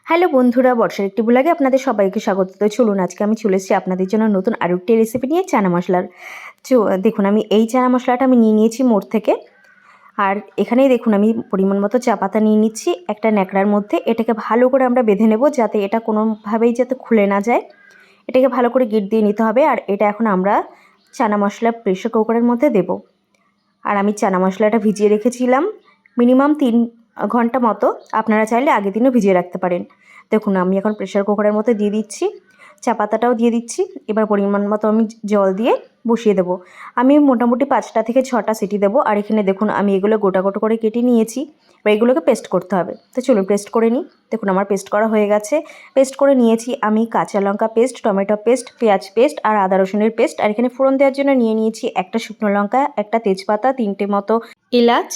Hello বন্ধুরা, বর্ষার একটি ব্লগে আপনাদের সবাইকে স্বাগত। তো চলুন আজকে আমি চলে এসেছি আপনাদের জন্য নতুন আরও একটি রেসিপি নিয়ে, চানা মশলার। দেখুন আমি এই চানা মশলাটা আমি নিয়ে নিয়েছি মোড় থেকে। আর এখানেই দেখুন আমি পরিমাণ মতো চা পাতা নিয়ে নিচ্ছি একটা ন্যাকড়ার মধ্যে। এটাকে ভালো করে আমরা বেঁধে নেব যাতে এটা কোনোভাবেই যাতে খুলে না যায়। এটাকে ভালো করে গিট দিয়ে নিতে হবে। আর এটা এখন আমরা চানা মশলা প্রেসার কুকারের মধ্যে দেব। আর আমি চানা মশলাটা ভিজিয়ে রেখেছিলাম মিনিমাম 3 ঘন্টা মতো। আপনারা চাইলে আগের দিনও ভিজিয়ে রাখতে পারেন। দেখুন আমি এখন প্রেসার কুকারের মধ্যে দিয়ে দিচ্ছি, চা পাতাটাও দিয়ে দিচ্ছি। এবার পরিমাণ মতো আমি জল দিয়ে বসিয়ে দেবো। আমি মোটামুটি 5টা থেকে 6টা সিটি দেবো। আর এখানে দেখুন আমি এগুলো গোটা গোটা করে কেটে নিয়েছি। এবার এগুলোকে পেস্ট করতে হবে। তো চলুন পেস্ট করে নিই। দেখুন আমার পেস্ট করা হয়ে গেছে। পেস্ট করে নিয়েছি আমি কাঁচা লঙ্কা পেস্ট, টমেটো পেস্ট, পেঁয়াজ পেস্ট আর আদা রসুনের পেস্ট। আর এখানে ফোড়ন দেওয়ার জন্য নিয়ে নিয়েছি একটা শুকনো লঙ্কা, একটা তেজপাতা, 3টে মতো এলাচ,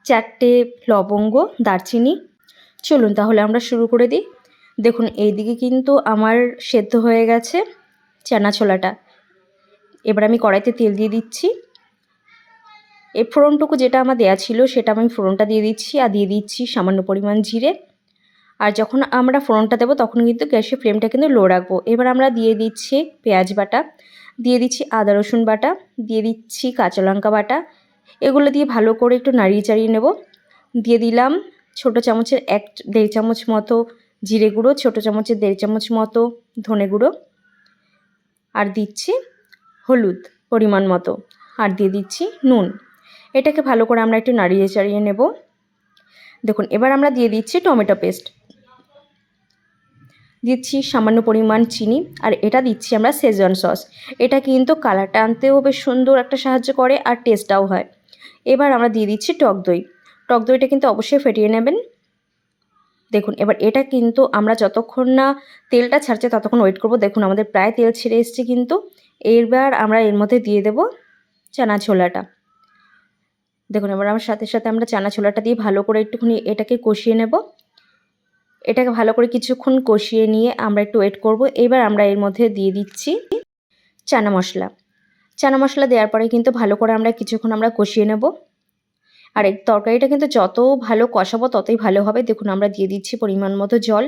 4টে লবঙ্গ, দারচিনি। চলুন তাহলে আমরা শুরু করে দিই। দেখুন এইদিকে কিন্তু আমার সেদ্ধ হয়ে গেছে চানা ছোলাটা। এবার আমি কড়াইতে তেল দিয়ে দিচ্ছি। এই ফোড়নটুকু যেটা আমার দেওয়া ছিল সেটা আমি ফোড়নটা দিয়ে দিচ্ছি। আর দিয়ে দিচ্ছি সামান্য পরিমাণ জিরে। আর যখন আমরা ফোড়নটা দেবো তখন কিন্তু গ্যাসের ফ্লেমটা কিন্তু লো রাখবো। এবার আমরা দিয়ে দিচ্ছি পেঁয়াজ বাটা, দিয়ে দিচ্ছি আদা রসুন বাটা, দিয়ে দিচ্ছি কাঁচা লঙ্কা বাটা। এগুলো দিয়ে ভালো করে একটু নাড়িয়ে চাড়িয়ে নেব। দিয়ে দিলাম ছোটো চামচের 1.5 চামচ মতো জিরে গুঁড়ো, ছোটো চামচের 1.5 চামচ মতো ধনে গুঁড়ো। আর দিচ্ছি হলুদ পরিমাণ মতো। আর দিয়ে দিচ্ছি নুন। এটাকে ভালো করে আমরা একটু নাড়িয়ে চাড়িয়ে নেব। দেখুন এবার আমরা দিয়ে দিচ্ছি টমেটো পেস্ট, দিচ্ছি সামান্য পরিমাণ চিনি। আর এটা দিচ্ছি আমরা শেজওয়ান সস। এটা কিন্তু কালারটা আনতেও বেশ সুন্দর একটা সাহায্য করে আর টেস্টটাও হয়। এবার আমরা দিয়ে দিচ্ছি টক দই। টক দইটা কিন্তু অবশ্যই ফেটিয়ে নেবেন। দেখুন এবার এটা কিন্তু আমরা যতক্ষণ না তেলটা ছাড়ছে ততক্ষণ ওয়েট করব। দেখুন আমাদের প্রায় তেল ছেড়ে এসছে কিন্তু। এবার আমরা এর মধ্যে দিয়ে দেব চানা ছোলাটা। দেখুন এবার আমার সাথে সাথে আমরা চানা ছোলাটা দিয়ে ভালো করে একটুখানি এটাকে কষিয়ে নেব। এটাকে ভালো করে কিছুক্ষণ কষিয়ে নিয়ে আমরা একটু ওয়েট করব। এবার আমরা এর মধ্যে দিয়ে দিচ্ছি চানা মশলা। চানা মশলা দেওয়ার পরে কিন্তু ভালো করে আমরা কিছুক্ষণ আমরা কষিয়ে নেব। আর এই তরকারিটা কিন্তু যত ভালো কষাবো ততই ভালো হবে। দেখুন আমরা দিয়ে দিচ্ছি পরিমাণ মতো জল।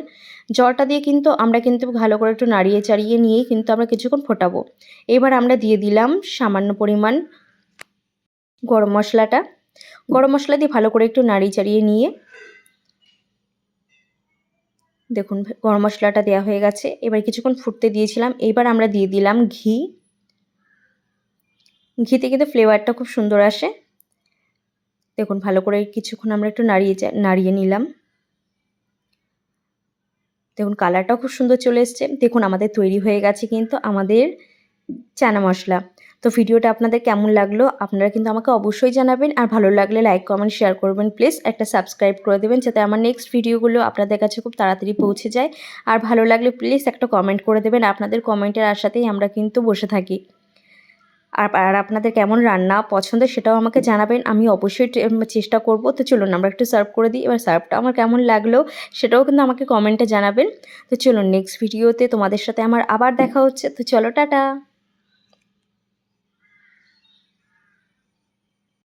জলটা দিয়ে কিন্তু আমরা কিন্তু ভালো করে একটু নাড়িয়ে চাড়িয়ে নিয়েই কিন্তু আমরা কিছুক্ষণ ফোটাবো। এবার আমরা দিয়ে দিলাম সামান্য পরিমাণ গরম মশলাটা। গরম মশলা দিয়ে ভালো করে একটু নাড়িয়ে চাড়িয়ে নিয়ে দেখুন গরম মশলাটা দেওয়া হয়ে গেছে। এবার কিছুক্ষণ ফুটতে দিয়েছিলাম। এবার আমরা দিয়ে দিলাম ঘি। ঘিতে কিন্তু ফ্লেভারটা খুব সুন্দর আসে। দেখুন ভালো করে কিছুক্ষণ আমরা একটু নাড়িয়ে নিলাম। দেখুন কালারটাও খুব সুন্দর চলে এসছে। দেখুন আমাদের তৈরি হয়ে গেছে কিন্তু আমাদের চানা মশলা। তো ভিডিওটা আপনাদের কেমন লাগলো আপনারা কিন্তু আমাকে অবশ্যই জানাবেন। আর ভালো লাগলে লাইক, কমেন্ট, শেয়ার করবেন। প্লিজ একটা সাবস্ক্রাইব করে দেবেন যাতে আমার নেক্সট ভিডিওগুলো আপনাদের কাছে খুব তাড়াতাড়ি পৌঁছে যায়। আর ভালো লাগলে প্লিজ একটা কমেন্ট করে দেবেন। আপনাদের কমেন্টের আশাতেই আমরা কিন্তু বসে থাকি। আর আপনাদের কেমন রান্না পছন্দ সেটাও আমাকে জানাবেন। আমি অবশ্যই চেষ্টা করব। তো চলুন আমরা একটু সার্ভ করে দিই। এবার সার্ভটা আমার কেমন লাগলো সেটাও কিন্তু আমাকে কমেন্টে জানাবেন। তো চলুন নেক্সট ভিডিওতে তোমাদের সাথে আমার আবার দেখা হচ্ছে। তো চলো টাটা।